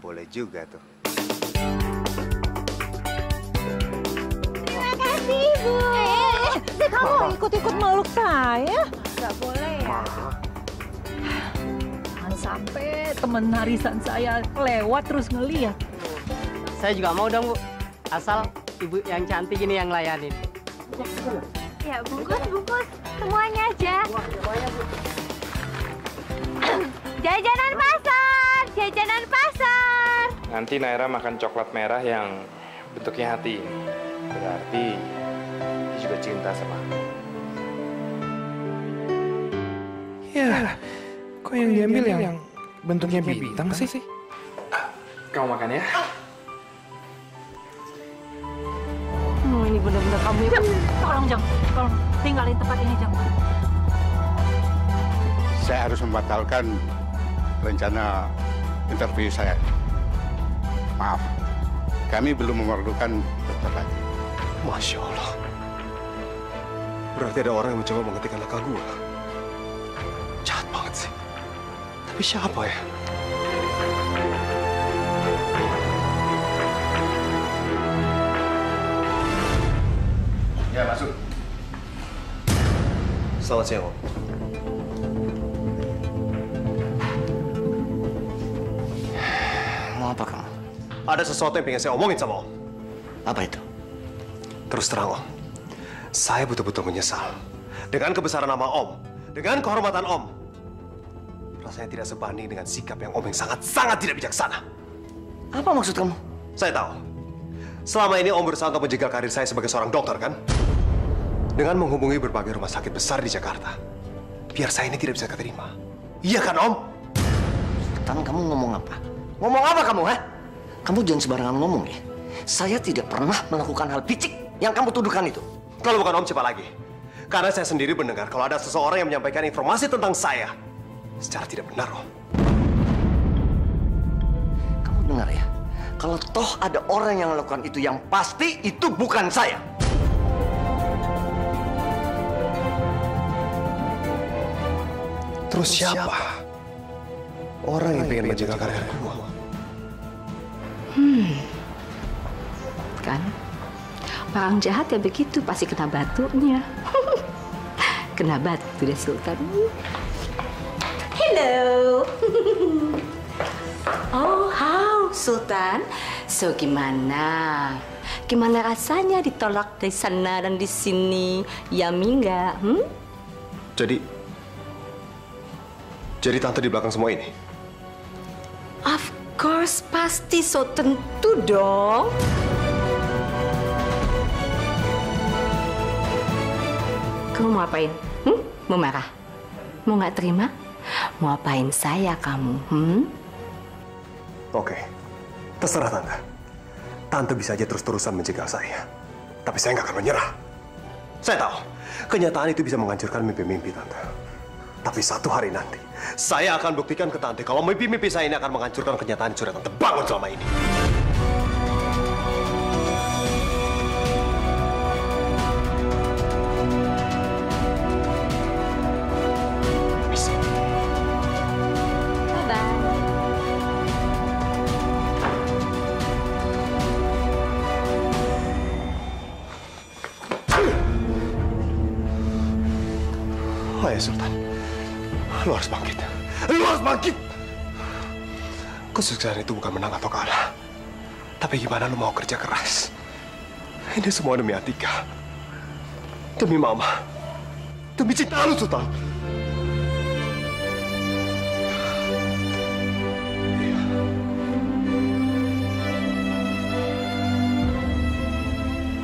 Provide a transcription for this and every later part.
Boleh juga tuh. Terima kasih, Bu. Kamu ikut-ikut meluk saya? Nggak boleh ya. Jangan sampai teman harisan saya lewat terus ngeliat. Saya juga mau dong, Bu. Asal ibu yang cantik ini yang layanin. Ya, bungkus. Semuanya aja. Jajanan pasar. Nanti Naira makan coklat merah yang bentuknya hati. Berarti dia juga cinta sama aku. Ya, kok yang diambil yang bentuknya bintang sih? Kamu makan ya? Ini benar-benar kamu ya. Tolong, Jang. Tolong, tinggalin tempat ini, Jang. Saya harus membatalkan rencana interview saya. Maaf, kami belum memerlukan dokter lagi. Masya Allah. Berarti ada orang yang mencoba menghentikan langkah gua. Jahat banget sih. Tapi siapa ya? Ya, masuk. Selamat siang, Om. Mau apa kamu? Ada sesuatu yang pengen saya omongin sama Om. Apa itu? Terus terang, Om. Saya betul-betul menyesal. Dengan kebesaran nama Om, dengan kehormatan Om, rasanya tidak sebanding dengan sikap yang Om yang sangat-sangat tidak bijaksana. Apa maksud kamu? Saya tahu. Selama ini Om berusaha untuk menjegal karir saya sebagai seorang dokter, kan? Dengan menghubungi berbagai rumah sakit besar di Jakarta. Biar saya ini tidak bisa keterima. Iya kan, Om? Sultan, kamu ngomong apa? Ngomong apa kamu, ha? Kamu jangan sembarangan ngomong ya. Saya tidak pernah melakukan hal picik yang kamu tuduhkan itu. Kalau bukan Om, siapa lagi? Karena saya sendiri mendengar kalau ada seseorang yang menyampaikan informasi tentang saya secara tidak benar, Om. Kamu dengar ya? Kalau toh ada orang yang melakukan itu, yang pasti itu bukan saya. Terus siapa? Orang yang pengen menjaga karir gua. Kan? Orang jahat ya begitu, pasti kena batunya. Kena batu deh, Sultan. Hello. Oh, how, Sultan? So, gimana? Gimana rasanya ditolak dari sana dan di sini? Yummy nggak? Jadi tante di belakang semua ini? Of course, pasti so tentu dong. Kamu mau apain? Mau marah? Mau nggak terima? Mau apain saya kamu? Oke, terserah Tante. Tante bisa aja terus-terusan mencegah saya. Tapi saya nggak akan menyerah. Saya tahu, kenyataan itu bisa menghancurkan mimpi-mimpi Tante. Tapi satu hari nanti, saya akan buktikan ke Tante kalau mimpi-mimpi saya ini akan menghancurkan kenyataan yang sudah Tante bangun selama ini. Oh ya Sultan, lu harus bangkit. Lu harus bangkit! Kesuksesan itu bukan menang atau kalah. Tapi gimana lu mau kerja keras? Ini semua demi Atika. Demi Mama. Demi cinta lu, Sultan.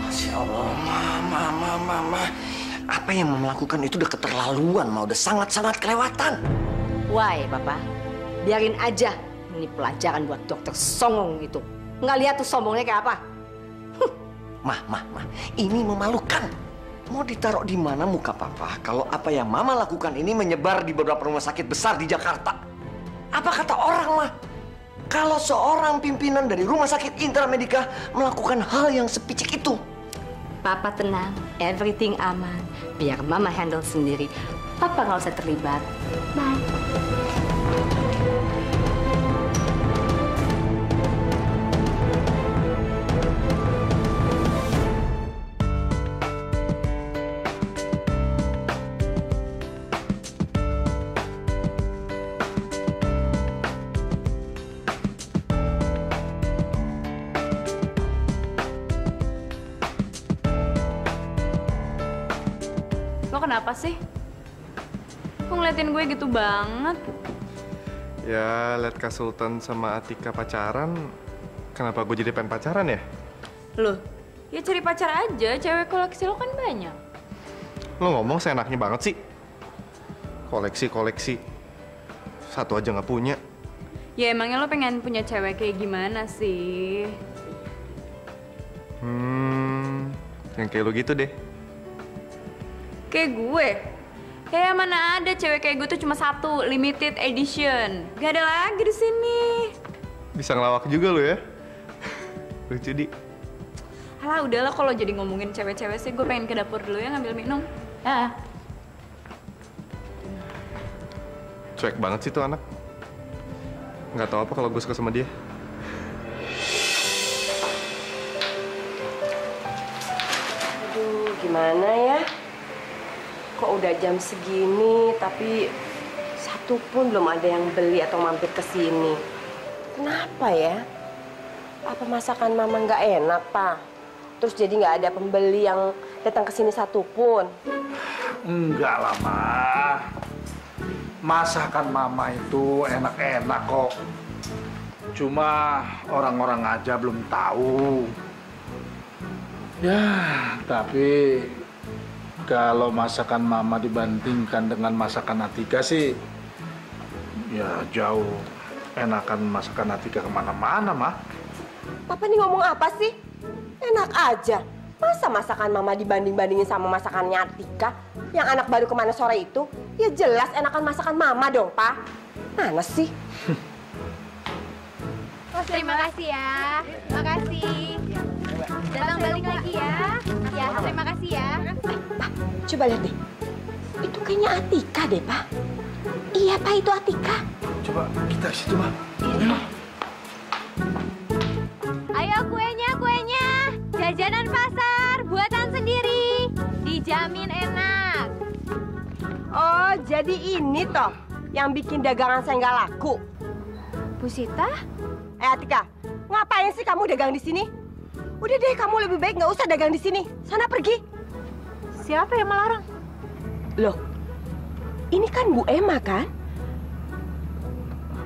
Masya Allah, Mama. Apa yang melakukan itu udah keterlaluan, Ma. Udah sangat-sangat kelewatan. Why, Papa? Biarin aja. Ini pelajaran buat dokter songong itu. Nggak lihat tuh sombongnya kayak apa? Ma. Ini memalukan. Mau ditaruh di mana muka Papa kalau apa yang Mama lakukan ini menyebar di beberapa rumah sakit besar di Jakarta? Apa kata orang, Ma? Kalau seorang pimpinan dari rumah sakit Intra Medika melakukan hal yang sepicik itu? Papa tenang, everything aman. Biar Mama handle sendiri. Papa nggak usah terlibat. Bye. kenapa sih? Kok ngeliatin gue gitu banget? Ya, lihat Kak Sultan sama Atika pacaran, kenapa gue jadi pengen pacaran ya? Loh, ya cari pacar aja, cewek koleksi lo kan banyak. Lo ngomong seenaknya banget sih. Koleksi. Satu aja nggak punya. Ya emangnya lo pengen punya cewek kayak gimana sih? Yang kayak lo gitu deh. Kayak gue? Kayak mana ada cewek kayak gue tuh cuma satu, limited edition. Gak ada lagi di sini. Bisa ngelawak juga lo ya. Lucu di. Alah udahlah kalau jadi ngomongin cewek-cewek sih, gue pengen ke dapur dulu ya ngambil minum. Ya. Cuek banget sih tuh anak. Nggak tahu apa kalau gue suka sama dia. Aduh, gimana ya? Kok udah jam segini, tapi satu pun belum ada yang beli atau mampir ke sini. Kenapa ya? Apa masakan Mama nggak enak, Pak? Terus jadi nggak ada pembeli yang datang ke sini satu pun? Enggak lah, Ma. Masakan Mama itu enak-enak kok. Cuma orang-orang aja belum tahu. Ya, tapi kalau masakan Mama dibandingkan dengan masakan Atika sih, ya jauh enakan masakan Atika kemana-mana, Ma. Papa nih ngomong apa sih? Enak aja. Masa masakan Mama dibanding-bandingin sama masakannya Atika? Yang anak baru kemana sore itu? Ya jelas enakan masakan Mama dong, Pak. Mana sih? Terima kasih ya. Terima kasih. Datang balik lagi ya. Ya, terima kasih ya. Pak, coba lihat deh. Itu kayaknya Atika deh, Pak. Iya, Pak, itu Atika. Coba kita ke situ, Ma. Ayo kuenya. Jajanan pasar, buatan sendiri. Dijamin enak. Oh, jadi ini toh yang bikin dagangan saya nggak laku. Bu Sita? Atika, ngapain sih kamu dagang di sini? Udah deh, kamu lebih baik nggak usah dagang di sini. Sana pergi. Siapa yang melarang? Loh, ini kan Bu Emma kan?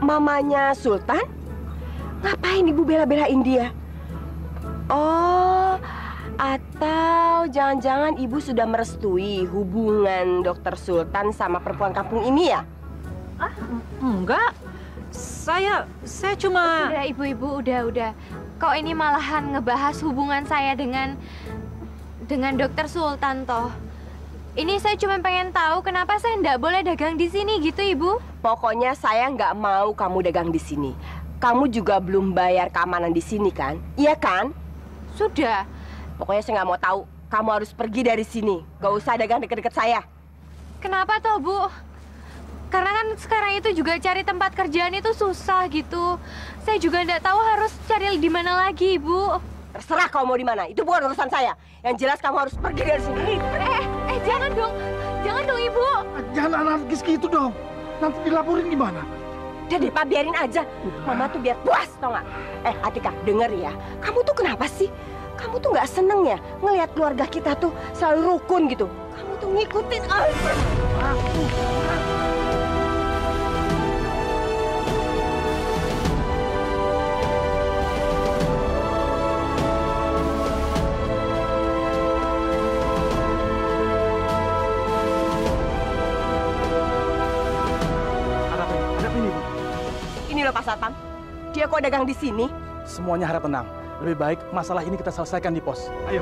Mamanya Sultan? Ngapain Ibu bela-belain dia? Oh, atau jangan-jangan Ibu sudah merestui hubungan Dokter Sultan sama perempuan kampung ini ya? Ah, enggak. Saya cuma... Udah, Ibu-ibu, udah. Kok ini malahan ngebahas hubungan saya dengan Dokter Sultan toh? Ini saya cuma pengen tahu kenapa saya nggak boleh dagang di sini gitu, Ibu? Pokoknya saya nggak mau kamu dagang di sini. Kamu juga belum bayar keamanan di sini kan? Iya kan? Sudah. Pokoknya saya nggak mau tahu. Kamu harus pergi dari sini. Gak usah dagang deket-deket saya. Kenapa toh, Bu? Karena kan sekarang itu juga cari tempat kerjaan itu susah gitu. Saya juga nggak tahu harus cari di mana lagi, Ibu. Terserah kamu mau di mana. Itu bukan urusan saya. Yang jelas kamu harus pergi dari sini. Jangan dong. Jangan dong, Ibu. Jangan anarkis gitu dong. Nanti dilaporin gimana? Udah deh, Pak, biarin aja. Mama tuh biar puas, tau nggak? Atika, denger ya. Kamu tuh kenapa sih? Kamu tuh nggak seneng ya ngelihat keluarga kita tuh selalu rukun gitu. Kamu tuh ngikutin aja. Ini loh Pak Satpam, dia kok dagang di sini? Semuanya harap tenang. Lebih baik masalah ini kita selesaikan di pos. Ayo.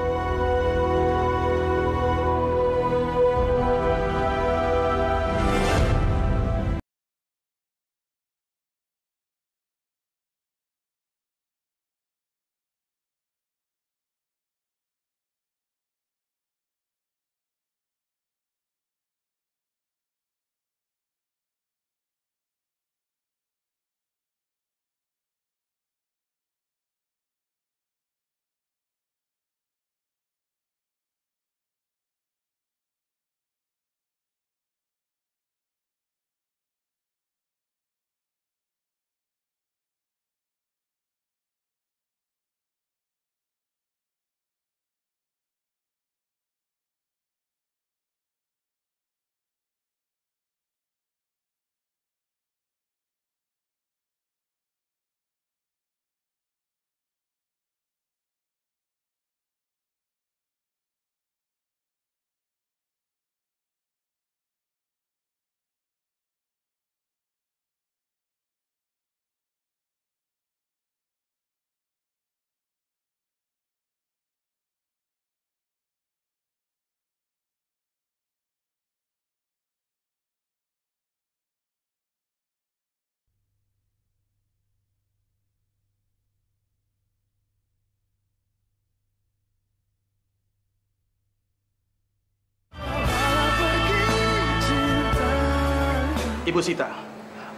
Ibu Sita,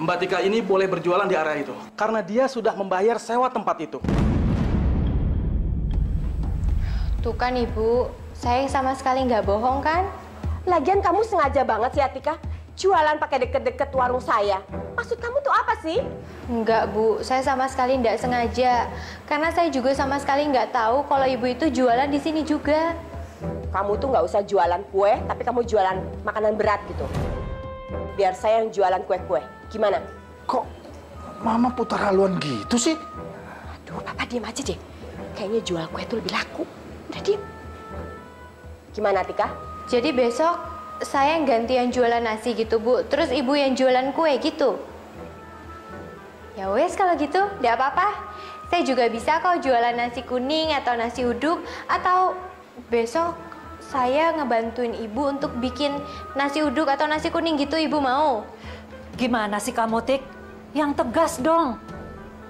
Mbak Tika ini boleh berjualan di area itu karena dia sudah membayar sewa tempat itu. Tuh kan Ibu, saya sama sekali nggak bohong kan? Lagian kamu sengaja banget sih Atika, jualan pakai deket-deket warung saya. Maksud kamu tuh apa sih? Enggak Bu, saya sama sekali nggak sengaja. Karena saya juga sama sekali nggak tahu kalau Ibu itu jualan di sini juga. Kamu tuh nggak usah jualan kue, tapi kamu jualan makanan berat gitu. Biar saya yang jualan kue-kue. Gimana? Kok Mama putar haluan gitu sih? Aduh, Papa diem aja deh. Kayaknya jual kue itu lebih laku. Udah diem. Gimana, Tika? Jadi besok saya yang gantian jualan nasi gitu, Bu. Terus Ibu yang jualan kue gitu. Ya wes kalau gitu, nggak apa-apa. Saya juga bisa kok jualan nasi kuning atau nasi uduk. Atau besok saya ngebantuin Ibu untuk bikin nasi uduk atau nasi kuning gitu, Ibu mau? Gimana sih kamu, Tik? Yang tegas dong.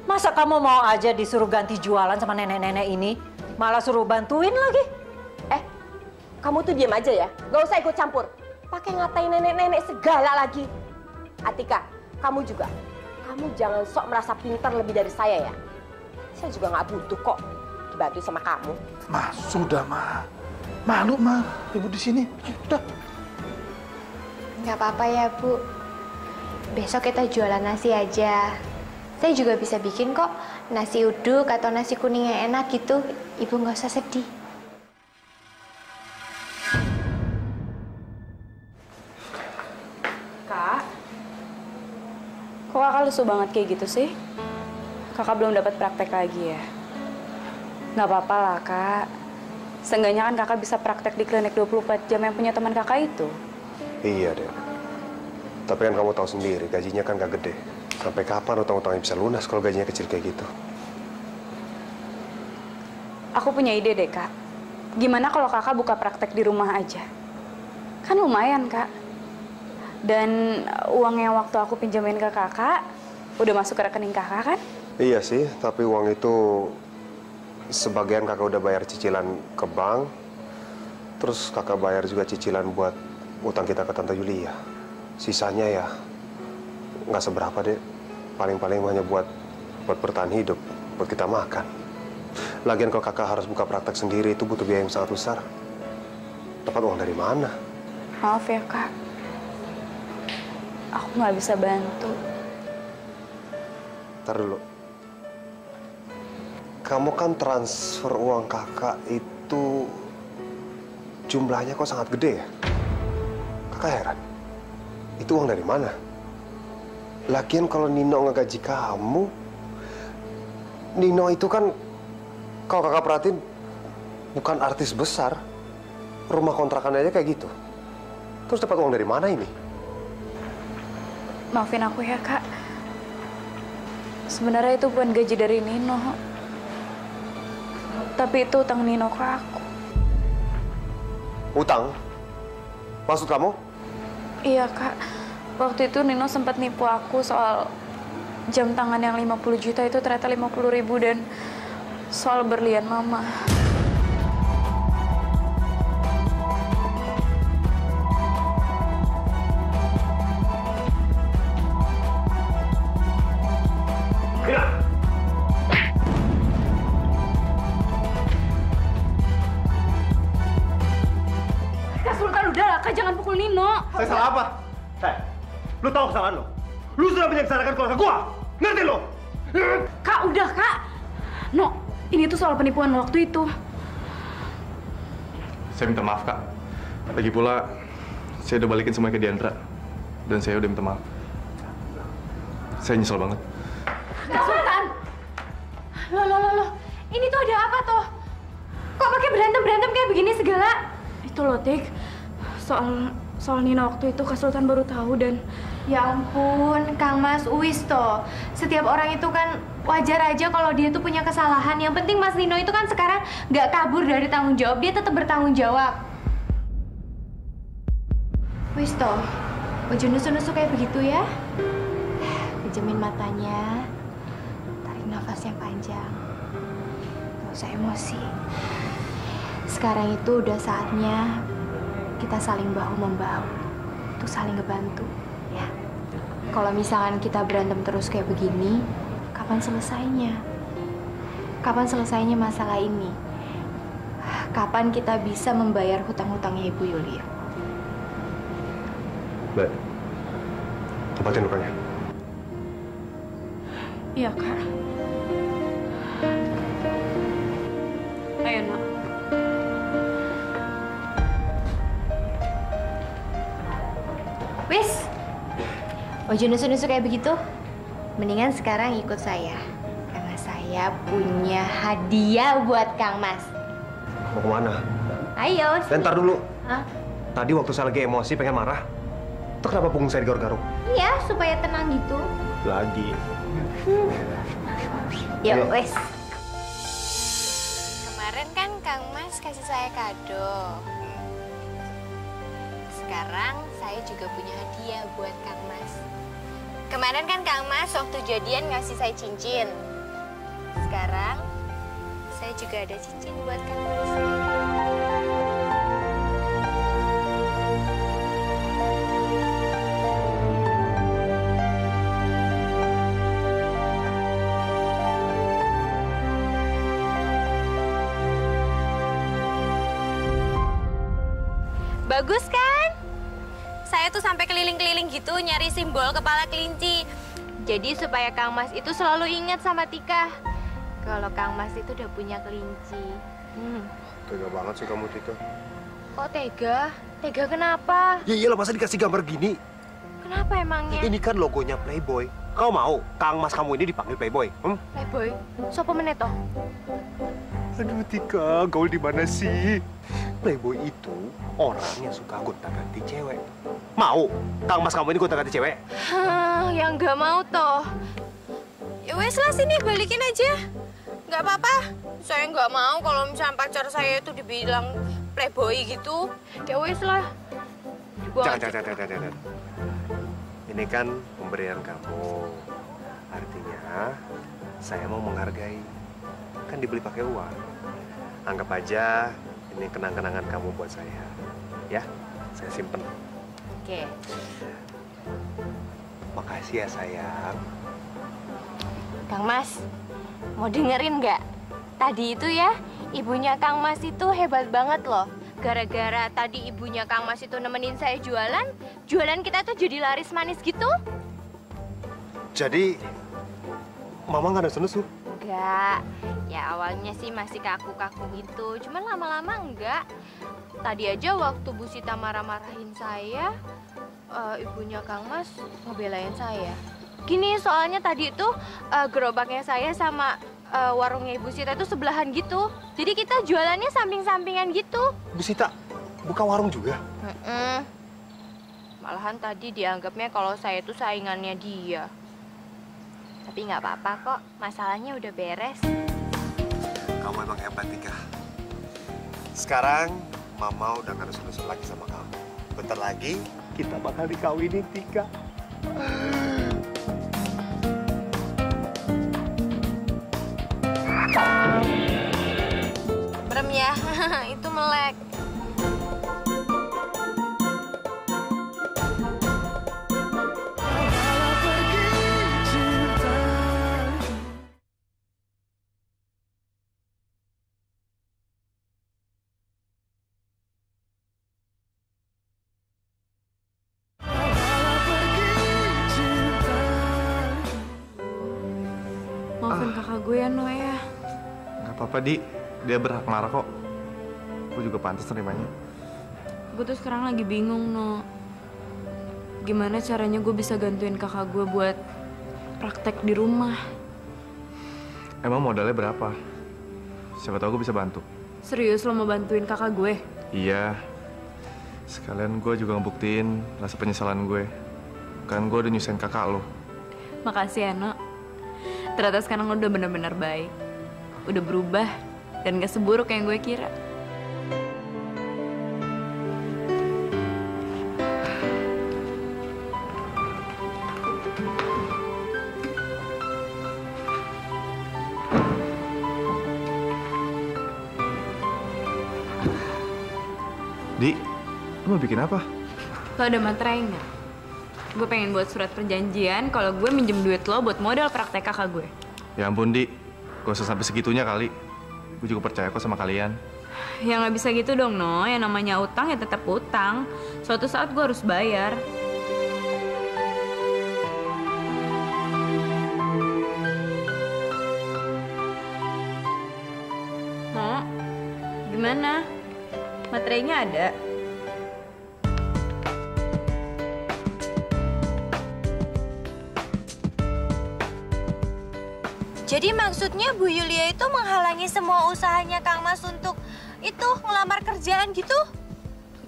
Masa kamu mau aja disuruh ganti jualan sama nenek-nenek ini? Malah suruh bantuin lagi. Kamu tuh diem aja ya. Gak usah ikut campur. Pakai ngatain nenek-nenek segala lagi. Atika, kamu juga. Kamu jangan sok merasa pintar lebih dari saya ya. Saya juga nggak butuh kok dibantu sama kamu. Ma, sudah Ma. Malu Ma, Ibu di sini. Sudah. Nggak apa-apa ya Bu. Besok kita jualan nasi aja. Saya juga bisa bikin kok nasi uduk atau nasi kuning yang enak gitu. Ibu nggak usah sedih. Kak, kok kakak lusuh banget kayak gitu sih? Kakak belum dapat praktek lagi ya? Nggak apa-apa lah, Kak. Seenggaknya kan kakak bisa praktek di klinik 24 jam yang punya teman kakak itu. Iya, Dek. Tapi kan kamu tahu sendiri, gajinya kan gak gede. Sampai kapan utang-utangnya bisa lunas kalau gajinya kecil kayak gitu? Aku punya ide deh, Kak. Gimana kalau kakak buka praktek di rumah aja? Kan lumayan, Kak. Dan uang yang waktu aku pinjamin ke kakak, udah masuk ke rekening kakak kan? Iya sih, tapi uang itu sebagian kakak udah bayar cicilan ke bank. Terus kakak bayar juga cicilan buat utang kita ke Tante Yulia. Sisanya ya nggak seberapa deh. Paling-paling hanya buat bertahan hidup, buat kita makan. Lagian kalau kakak harus buka praktek sendiri itu butuh biaya yang sangat besar. Dapat uang dari mana? Maaf ya, Kak. Aku nggak bisa bantu. Ntar dulu. Kamu kan transfer uang kakak itu jumlahnya kok sangat gede ya? Kakak heran. Itu uang dari mana? Lagian kalau Nino ngegaji kamu, Nino itu kan kalau kakak perhatiin bukan artis besar. Rumah kontrakan aja kayak gitu. Terus dapat uang dari mana ini? Maafin aku ya, Kak. Sebenarnya itu bukan gaji dari Nino. Tapi itu utang Nino ke aku. Utang? Maksud kamu? Iya, Kak. Waktu itu Nino sempat nipu aku soal jam tangan yang 50 juta itu ternyata 50.000 dan soal berlian Mama. Kak Sultan, udah lah, Kak, jangan pukul Nino. Saya salah apa? Lu tahu kesalahan lo? Lu sudah menyengsarakan keluarga gua! Ngerti lo? Kak, udah, Kak. No, ini tuh soal penipuan waktu itu. Saya minta maaf, Kak. Lagi pula, saya udah balikin semuanya ke Diandra. Dan saya udah minta maaf. Saya nyesel banget. Kak Sultan! Loh. Ini tuh ada apa tuh? Kok pakai berantem kayak begini segala? Itu loh, Tik. Soal Nino waktu itu Kak Sultan baru tahu dan... Ya ampun, Kang Mas Uwis toh. Setiap orang itu kan wajar aja kalau dia tuh punya kesalahan. Yang penting Mas Nino itu kan sekarang nggak kabur dari tanggung jawab. Dia tetap bertanggung jawab. Wis toh, baju nusuk-nusuk kayak begitu ya. Pejemin matanya. Tarik nafas yang panjang. Nggak usah emosi. Sekarang itu udah saatnya kita saling bahu-membahu. Untuk saling ngebantu. Ya. Kalau misalkan kita berantem terus kayak begini, kapan selesainya? Kapan selesainya masalah ini? Kapan kita bisa membayar hutang-hutangnya Ibu Yulia? Mbak, obatin lukanya. Iya, Kak. Ayo, Nak. Wis, Ojo nusu-nusu kayak begitu, mendingan sekarang ikut saya. Karena saya punya hadiah buat Kang Mas. Mau kemana? Ayo. Ntar dulu. Hah? Tadi waktu saya lagi emosi pengen marah, itu kenapa punggung saya digaruk-garuk? Iya, supaya tenang gitu. Lagi. Yuk, wes. Kemarin kan Kang Mas kasih saya kado. Sekarang saya juga punya hadiah buat Kang Mas. Kemarin kan Kang Mas waktu jadian ngasih saya cincin. Sekarang saya juga ada cincin buat Kang Mas. Bagus kan? Saya tuh sampai keliling-keliling gitu nyari simbol kepala kelinci. Jadi supaya Kang Mas itu selalu ingat sama Tika. Kalau Kang Mas itu udah punya kelinci. Tega banget sih kamu, Tika. Kok tega? Tega kenapa? Ya iyalah, masa dikasih gambar gini? Kenapa emangnya? Ini kan logonya Playboy. Kau mau Kang Mas kamu ini dipanggil Playboy? Playboy? Sopo meneh toh? Aduh, Tika, gaul di mana sih? Playboy itu orang yang suka gonta-ganti cewek. Mau Kang Mas kamu ini gonta-ganti cewek? Yang nggak mau toh. Ya wes lah, sini balikin aja. Nggak apa-apa. Saya nggak mau kalau misalnya pacar saya itu dibilang Playboy gitu. Ya wes lah. Jangan. Ini kan pemberian kamu. Artinya saya mau menghargai. Kan dibeli pakai uang. Anggap aja ini kenang-kenangan kamu buat saya. Ya, saya simpen. Oke. Makasih ya, sayang. Kang Mas, mau dengerin nggak? Tadi itu ya, ibunya Kang Mas itu hebat banget loh. Gara-gara tadi ibunya Kang Mas itu nemenin saya jualan, jualan kita tuh jadi laris manis gitu. Jadi, Mama nggak nesu-nesu? Enggak, ya awalnya sih masih kaku-kaku gitu, cuman lama-lama enggak. Tadi aja waktu Bu Sita marah-marahin saya, ibunya Kang Mas ngebelain saya. Gini, soalnya tadi itu gerobaknya saya sama warungnya Ibu Sita itu sebelahan gitu. Jadi kita jualannya samping-sampingan gitu. Bu Sita, buka warung juga? Malahan tadi dianggapnya kalau saya itu saingannya dia. Tapi nggak apa-apa kok, masalahnya udah beres. Kamu emang hebat, Tika. Sekarang, Mama udah nggak nesu-nesu lagi sama kamu. Bentar lagi, kita bakal dikawinin, Tika. Berem ya, itu melek. Maafin kakak gue ya, No ya. Nggak apa-apa, Di. Dia berhak marah kok. Gue juga pantas nerimanya. Gue tuh sekarang lagi bingung, No. Gimana caranya gue bisa gantuin kakak gue buat praktek di rumah? Emang modalnya berapa? Siapa tahu gue bisa bantu. Serius lo mau bantuin kakak gue? Iya. Sekalian gue juga ngebuktiin rasa penyesalan gue. Kan gue udah nyusahin kakak lo. Makasih ya, No. Ternyata sekarang lo udah benar-benar baik. Udah berubah dan gak seburuk yang gue kira. Di, lo mau bikin apa? Lo ada materai nggak? Gue pengen buat surat perjanjian kalau gue minjem duit lo buat modal praktek kakak gue. Ya ampun, Di. Gak usah sampai segitunya kali. Gue juga percaya kok sama kalian. Ya nggak bisa gitu dong, No. Yang namanya utang ya tetap utang. Suatu saat gue harus bayar. No, gimana? Materainya ada? Jadi maksudnya Bu Yulia itu menghalangi semua usahanya Kang Mas untuk itu ngelamar kerjaan gitu?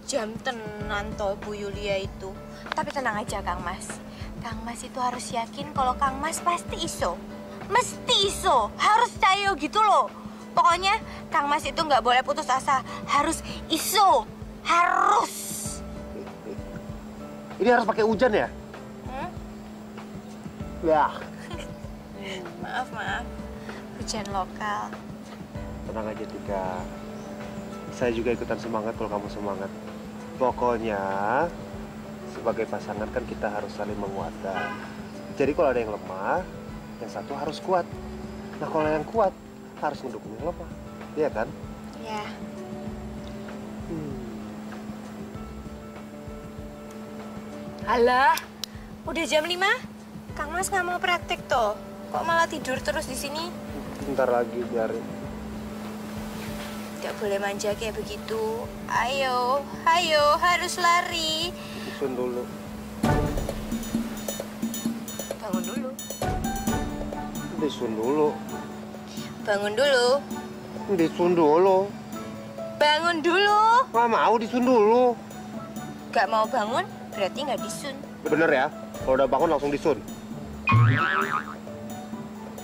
Jam tenan toh Bu Yulia itu. Tapi tenang aja Kang Mas. Kang Mas itu harus yakin kalau Kang Mas pasti iso. Mesti iso. Harus cayo gitu loh. Pokoknya Kang Mas itu nggak boleh putus asa. Harus iso. Harus. Ini harus pakai hujan ya? Ya. Maaf. Hujan lokal. Tenang aja, Tika. Saya juga ikutan semangat kalau kamu semangat. Pokoknya, sebagai pasangan kan kita harus saling menguatkan. Jadi kalau ada yang lemah, yang satu harus kuat. Nah kalau yang kuat, harus mendukung yang lemah. Iya kan? Ya. Alah, udah jam 5? Kang Mas nggak mau praktek toh? Kok malah tidur terus di sini? Bentar lagi, biarin. Gak boleh manja kayak begitu. Ayo, harus lari. Disun dulu. Bangun dulu. Disun dulu. Bangun dulu. Disun dulu. Bangun dulu. Nggak mau disun dulu. Gak mau bangun, berarti nggak disun. Bener ya? Kalau udah bangun langsung disun.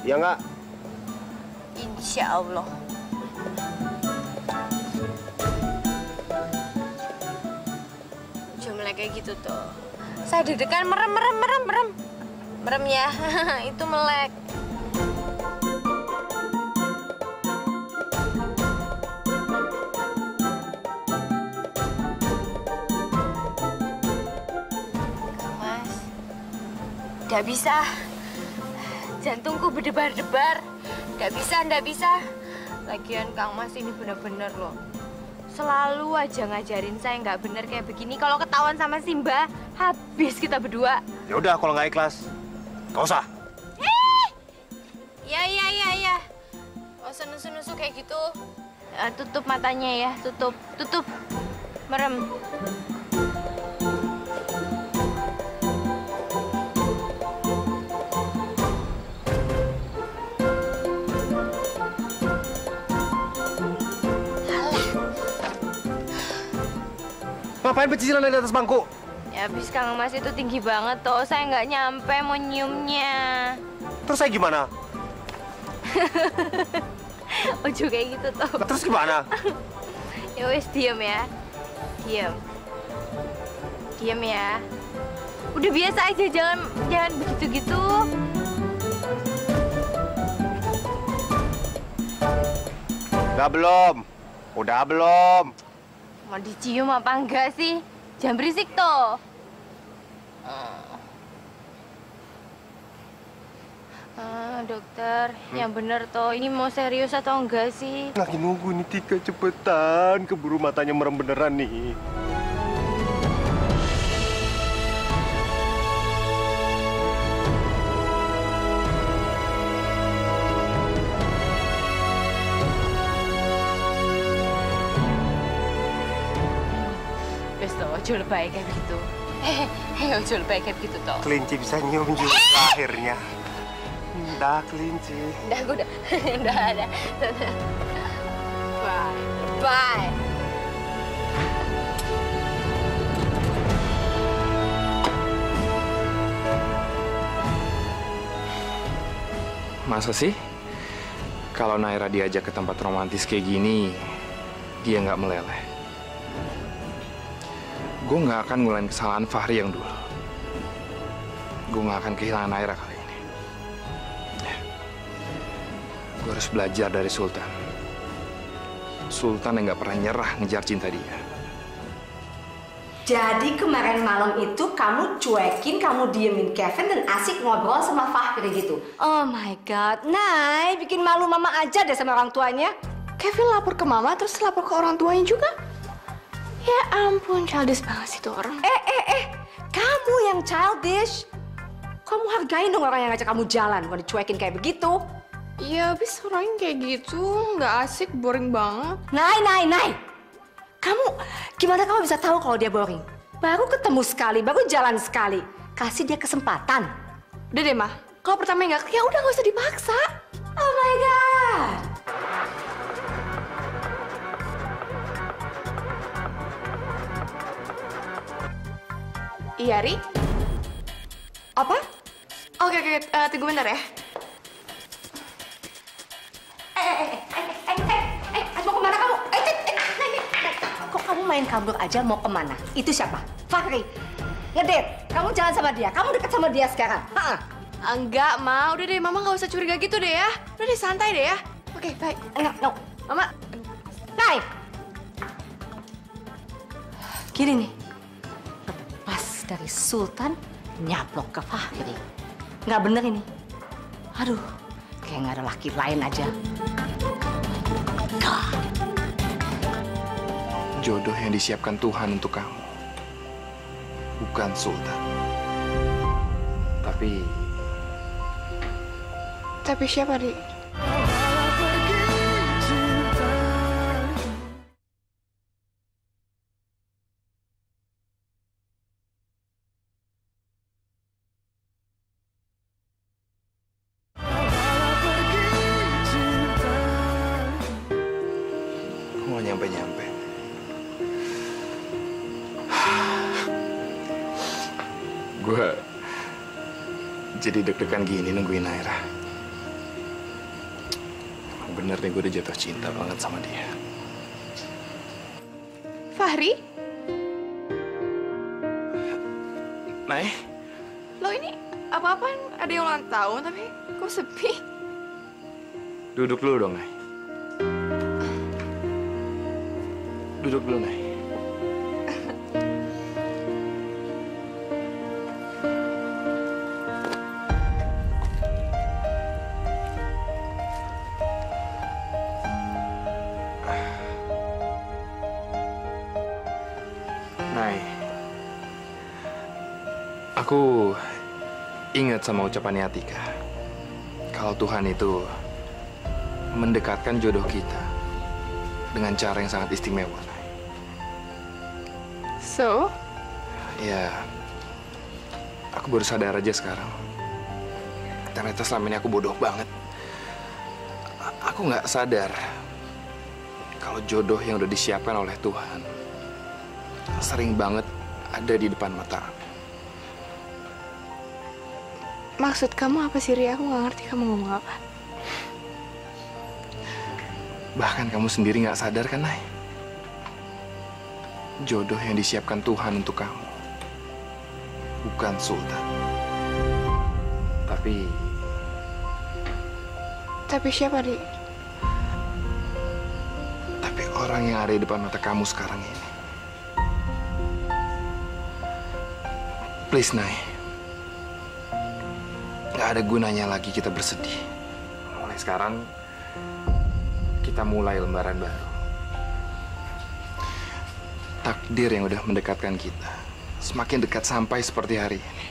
Iya nggak? Insya Allah. Jangan kayak gitu tuh. Saya deg-degan merem. Merem ya, itu melek. Mas, nggak bisa. Jantungku berdebar-debar. Nggak bisa. Lagian Kang Mas ini bener-bener loh. Selalu aja ngajarin saya nggak bener kayak begini. Kalau ketahuan sama Simba, habis kita berdua. Ya udah, kalau nggak ikhlas, nggak usah. Ya. Nggak usah nusu-nusu kayak gitu. Tutup matanya ya, tutup. Merem. Ngapain pecicilan di atas bangku? Ya habis Kang Mas itu tinggi banget toh, saya nggak nyampe mau nyiumnya. Terus saya gimana? Ojo kayak gitu toh. Terus gimana? Ya wes, diem ya. Diem ya. Udah biasa aja, jangan begitu-gitu. Udah belum. Mau dicium apa enggak sih? Jangan berisik toh. Dokter, yang bener toh. Ini mau serius atau enggak sih? Lagi nunggu nih, Tika, cepetan. Keburu matanya merem beneran nih. Ojo lebay kayak gitu. Ojo lebay kayak gitu toh. Kelinci bisa nyium juga akhirnya. Dah, kelinci. Udah, gue udah ada. Bye. Masa sih? Kalau Naira diajak ke tempat romantis kayak gini, dia nggak meleleh. Gue nggak akan ngulangin kesalahan Fahri yang dulu. Gue nggak akan kehilangan Naira kali ini. Ya. Gue harus belajar dari Sultan. Sultan yang nggak pernah nyerah ngejar cinta dia. Jadi kemarin malam itu kamu cuekin, kamu diemin Kevin dan asik ngobrol sama Fahri gitu. Oh my God, Nay, bikin malu mama aja deh sama orang tuanya. Kevin lapor ke mama terus lapor ke orang tuanya juga. Ya ampun, childish banget sih tuh orang. Kamu yang childish. Kamu hargain dong orang yang ngajak kamu jalan, bukan dicuekin kayak begitu. Iya, habis orangnya kayak gitu, nggak asik, boring banget. Nay. Gimana kamu bisa tahu kalau dia boring? Baru ketemu sekali, baru jalan sekali. Kasih dia kesempatan. Udah deh, Ma. Kalau pertama nggak, ya udah nggak usah dipaksa. Oh my God. Iya, Ri? Apa? Oke, tunggu bentar ya. Mau kemana kamu? Kok kamu main kabur aja mau kemana? Itu siapa? Fahri. Ngedate. Kamu jalan sama dia. Kamu dekat sama dia sekarang. Enggak, Ma. Udah deh, Mama nggak usah curiga gitu deh ya. Udah deh, santai deh ya. Oke, baik. No. Mama. Nay. Gini nih. Lepas dari Sultan, nyaplok ke Fahri. Nggak bener ini. Aduh, kayak nggak ada laki lain aja. Jodoh yang disiapkan Tuhan untuk kamu. Bukan Sultan. Tapi siapa, Ri? Mau nyampe-nyampe. Gue jadi deg-degan gini nungguin Naira. Bener nih, gue udah jatuh cinta banget sama dia. Fahri? Nay? Lo ini apa-apaan? Ada yang ulang tahun tapi kok sepi? Duduk dulu dong, Nay. Duduk dulu, Nay. Nay, aku ingat sama ucapannya Atika. Kalau Tuhan itu mendekatkan jodoh kita dengan cara yang sangat istimewa. So? Ya, aku baru sadar aja sekarang. Ternyata selama ini aku bodoh banget. Aku nggak sadar kalau jodoh yang udah disiapkan oleh Tuhan sering banget ada di depan mata aku. Maksud kamu apa sih, Ri? Aku nggak ngerti kamu ngomong apa. Bahkan kamu sendiri nggak sadar kan, Nay? Jodoh yang disiapkan Tuhan untuk kamu bukan Sultan. Tapi siapa, Ri? Tapi orang yang ada di depan mata kamu sekarang ini. Please, Nay. Nggak ada gunanya lagi kita bersedih. Mulai sekarang, kita mulai lembaran baru. Takdir yang udah mendekatkan kita semakin dekat sampai seperti hari ini.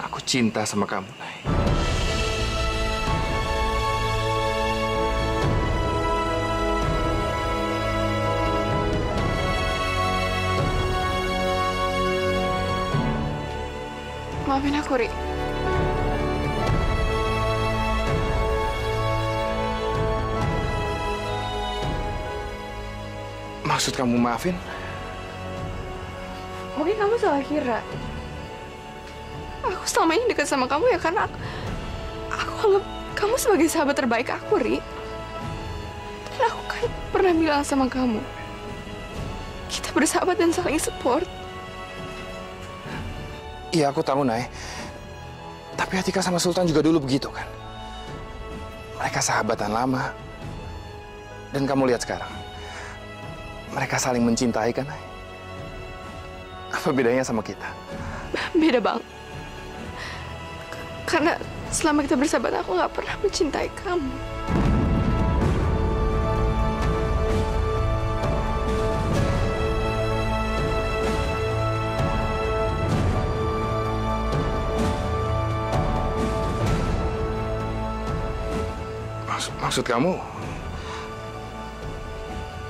Aku cinta sama kamu, Nay. Maafin aku, Ri. Maksud kamu maafin? Mungkin kamu salah kira. Aku selama ini dekat sama kamu ya karena aku anggap kamu sebagai sahabat terbaik aku, Ri. Dan aku kan pernah bilang sama kamu, kita bersahabat dan saling support. Iya, aku tahu, Nay. Tapi Atika sama Sultan juga dulu begitu, kan? Mereka sahabatan lama. Dan kamu lihat sekarang. mereka saling mencintai kan? Apa bedanya sama kita? Beda, Bang. Karena selama kita bersahabat, aku nggak pernah mencintai kamu. Maksud kamu,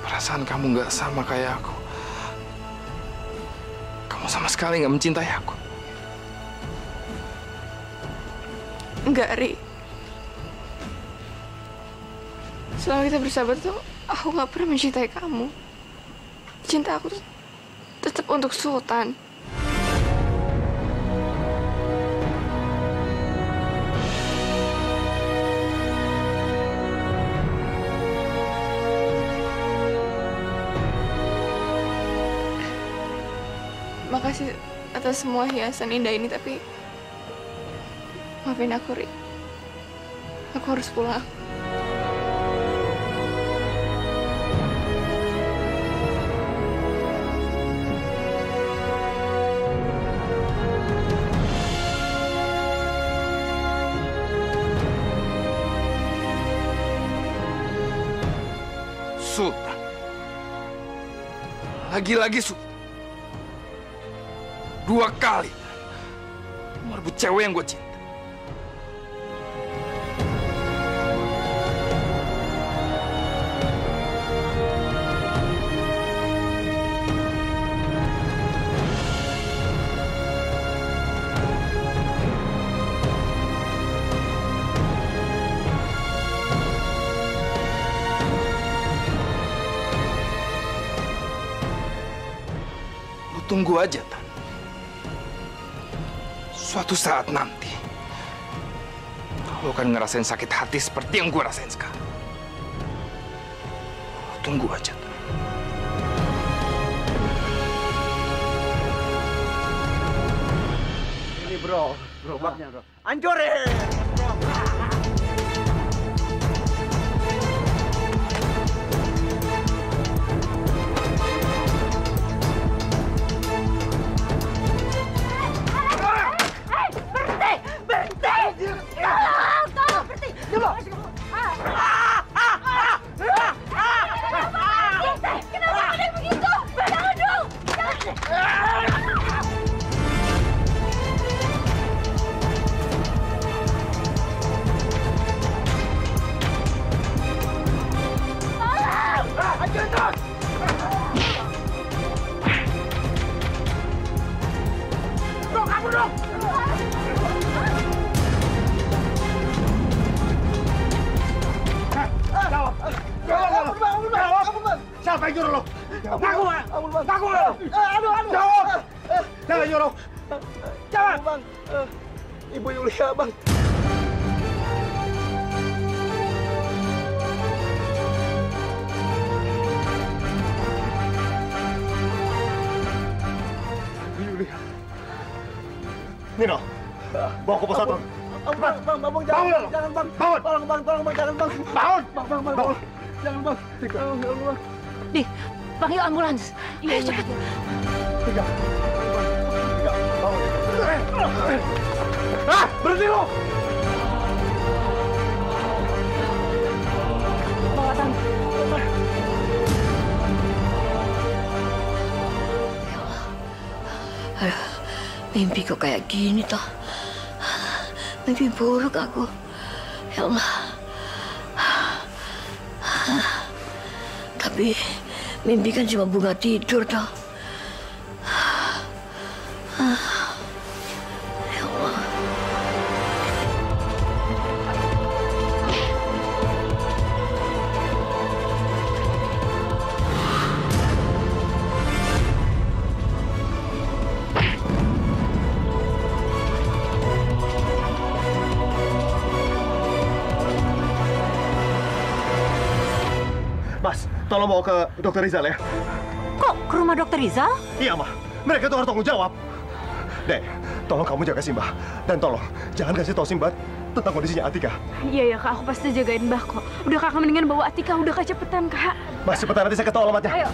perasaan kamu nggak sama kayak aku. Kamu sama sekali nggak mencintai aku. Enggak, Ri. Selama kita bersahabat tuh, aku nggak pernah mencintai kamu. Cinta aku tetap untuk Sultan. Makasih atas semua hiasan indah ini, tapi maafin aku, Ri. Aku harus pulang. Sultan. Lagi-lagi Sultan. 2 kali merebut cewek yang gue cinta. Lu tunggu aja, Tan. Suatu saat nanti, lo akan ngerasain sakit hati seperti yang gue rasain sekarang. Tunggu aja. Ini bro, gerobaknya bro. Hancurin! Siapa yang nyuruh lo? Ngaku! Ngaku! Aduh! Jawab! Jangan nyuruh! Jawab! Bang, Ibu Yulia, Bang. Ibu Yulia. Nino, bawa ke pos satpam. Bang, jangan, jangan, Bang. Bangun! Tolong, Bang, jangan, Bang. Bangun! Bang. Jangan, Bang. Jangan, Bang. Di, panggil ambulans. Iya, cepat. 3. Bangun. Berhenti lo! Bawatan. Aduh, mimpi kok kayak gini toh. Mimpi buruk aku. Ya Allah. Tapi mimpi kan cuma bunga tidur toh. Ya Allah. Mas, tolong bawa ke Dokter Rizal ya. Kok ke rumah Dokter Rizal? Iya, Ma. Mereka tuh harus tanggung jawab. Dek, tolong kamu jaga Simba. Dan tolong, jangan kasih tahu Simba tentang kondisinya Atika. Iya ya, Kak. Aku pasti jagain Mbak kok. Udah, Kakak mendingan bawa Atika. Udah, Kak. Cepetan, Kak. Mas, cepetan nanti saya ke tol alamatnya. Ayo.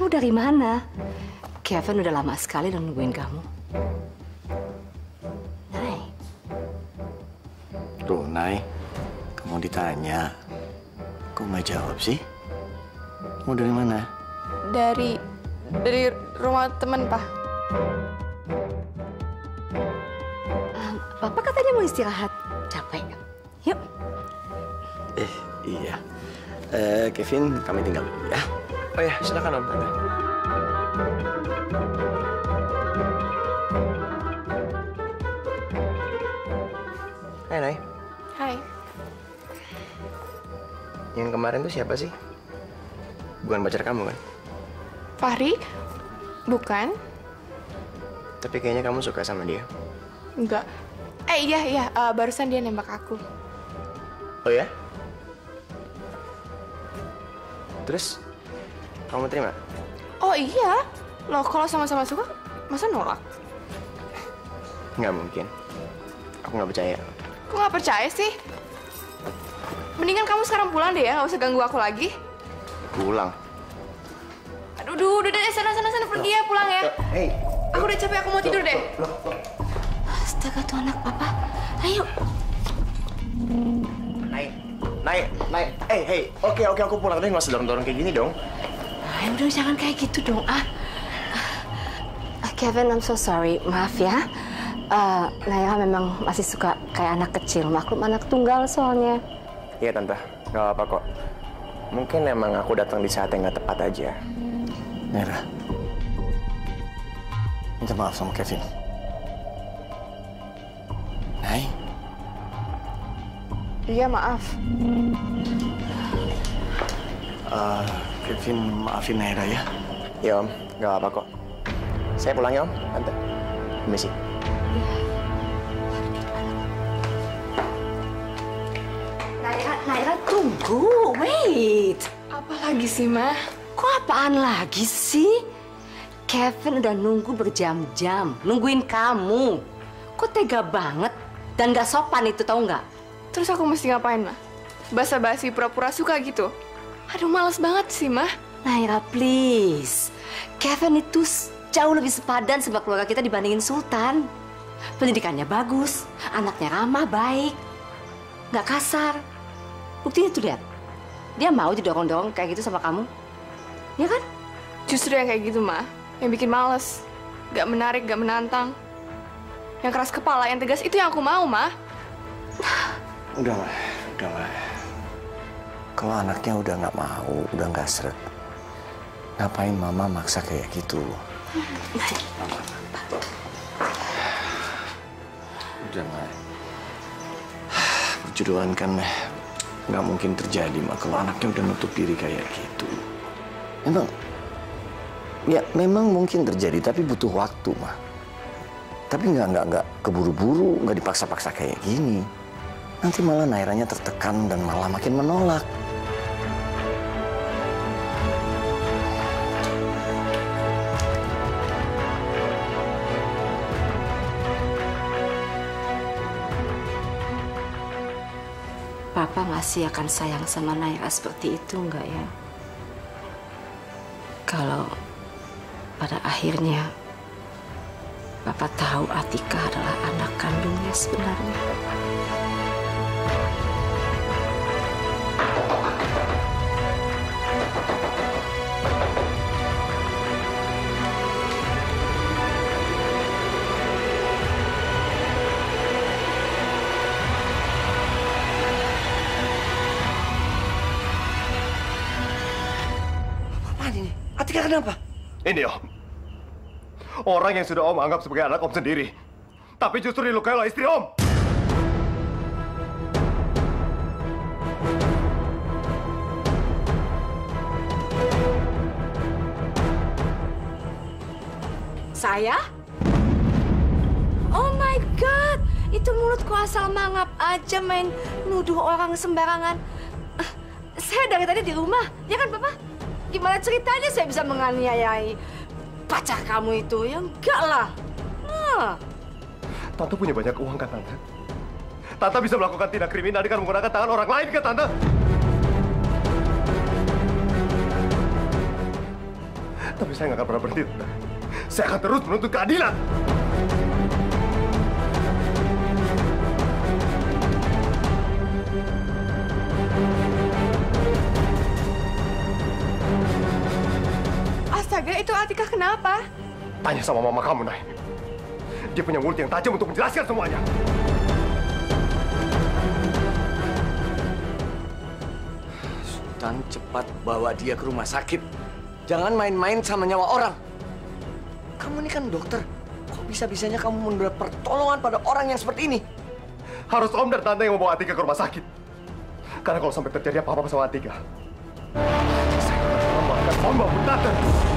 Kamu dari mana? Kevin udah lama sekali nungguin kamu. Nay. Tuh, Nay. Kamu ditanya. Kok nggak jawab sih? Kamu dari mana? Dari rumah teman, Pak. Papa katanya mau istirahat. Capek. Yuk. Iya. Kevin, kami tinggal dulu ya. Oh ya, silakan Om. Tante. Hai, Nay. Hai. Yang kemarin tuh siapa sih? Bukan pacar kamu kan? Fahri? Bukan. Tapi kayaknya kamu suka sama dia. Enggak. Iya. Barusan dia nembak aku. Oh ya? Terus, kamu terima? Oh iya. Loh, kalau sama-sama suka, masa nolak? Nggak mungkin. Aku nggak percaya. Kok nggak percaya sih? Mendingan kamu sekarang pulang deh ya, nggak usah ganggu aku lagi. Pulang? Aduh, udah sana pergi ya, pulang ya. Hey. Aku udah capek, aku mau tidur deh. Astaga tuh anak papa. Ayo. Naik. Hey. Oke, aku pulang deh. Nggak usah dorong-dorong kayak gini dong. Ay, udah jangan kayak gitu dong, Kevin, I'm so sorry. Maaf ya. Naira memang masih suka kayak anak kecil. Maklum anak tunggal soalnya. Iya, Tante. Nggak apa-apa kok. Mungkin emang aku datang di saat yang nggak tepat aja. Naira. Minta maaf sama Kevin. Nay. Iya, maaf. Kevin, maafin Naira ya. Ya, Om. Nggak apa-apa kok. Saya pulang ya, Om. Tante. Permisi. Naira, tunggu. Wait. Apa lagi sih, Ma? Kok apaan lagi sih? Kevin udah nunggu berjam-jam. Nungguin kamu. Kok tega banget? Dan gak sopan itu, tahu nggak? Terus aku mesti ngapain, Ma? Basa-basi pura-pura suka gitu? Aduh, males banget sih, Ma. Naira, please. Kevin itu jauh lebih sepadan sama keluarga kita dibandingin Sultan. Pendidikannya bagus, anaknya ramah, baik. Nggak kasar. Buktinya tuh lihat. Dia mau didorong-dorong kayak gitu sama kamu. Ya kan? Justru yang kayak gitu, Ma. Yang bikin males. Gak menarik, gak menantang. Yang keras kepala, yang tegas, itu yang aku mau, Ma. Udah lah. Kalau anaknya udah nggak mau, udah nggak seret, ngapain Mama maksa kayak gitu? Udah, Ma. Perjodohan kan nggak mungkin terjadi, Ma, kalau anaknya udah nutup diri kayak gitu. Memang mungkin terjadi, tapi butuh waktu, Ma. Tapi nggak keburu-buru, nggak dipaksa-paksa kayak gini. Nanti malah Nairanya tertekan dan malah makin menolak. Papa masih akan sayang sama Naira seperti itu, enggak ya? Kalau pada akhirnya Papa tahu Atika adalah anak kandungnya sebenarnya. Atika kenapa? Ini Om. Orang yang sudah Om anggap sebagai anak Om sendiri. Tapi justru dilukai oleh istri Om. Saya? Oh my God! Itu mulutku asal mangap aja main nuduh orang sembarangan. Saya dari tadi di rumah, ya kan Papa? Gimana ceritanya saya bisa menganiayai pacar kamu itu? Ya enggak lah. Tante punya banyak uang kan, Tante? Tante bisa melakukan tindak kriminal dengan menggunakan tangan orang lain kan, Tante? Tapi saya nggak akan pernah berhenti, Tante. Saya akan terus menuntut keadilan. Astaga, itu Atika kenapa? Tanya sama mama kamu, Nay. Dia punya mulut yang tajam untuk menjelaskan semuanya. Sultan, cepat bawa dia ke rumah sakit. Jangan main-main sama nyawa orang. Kamu ini kan dokter. Kok bisa-bisanya kamu mendapat pertolongan pada orang yang seperti ini? Harus Om dan Tante yang membawa Atika ke rumah sakit. Karena kalau sampai terjadi apa-apa sama Atika, saya akan membawa Tante.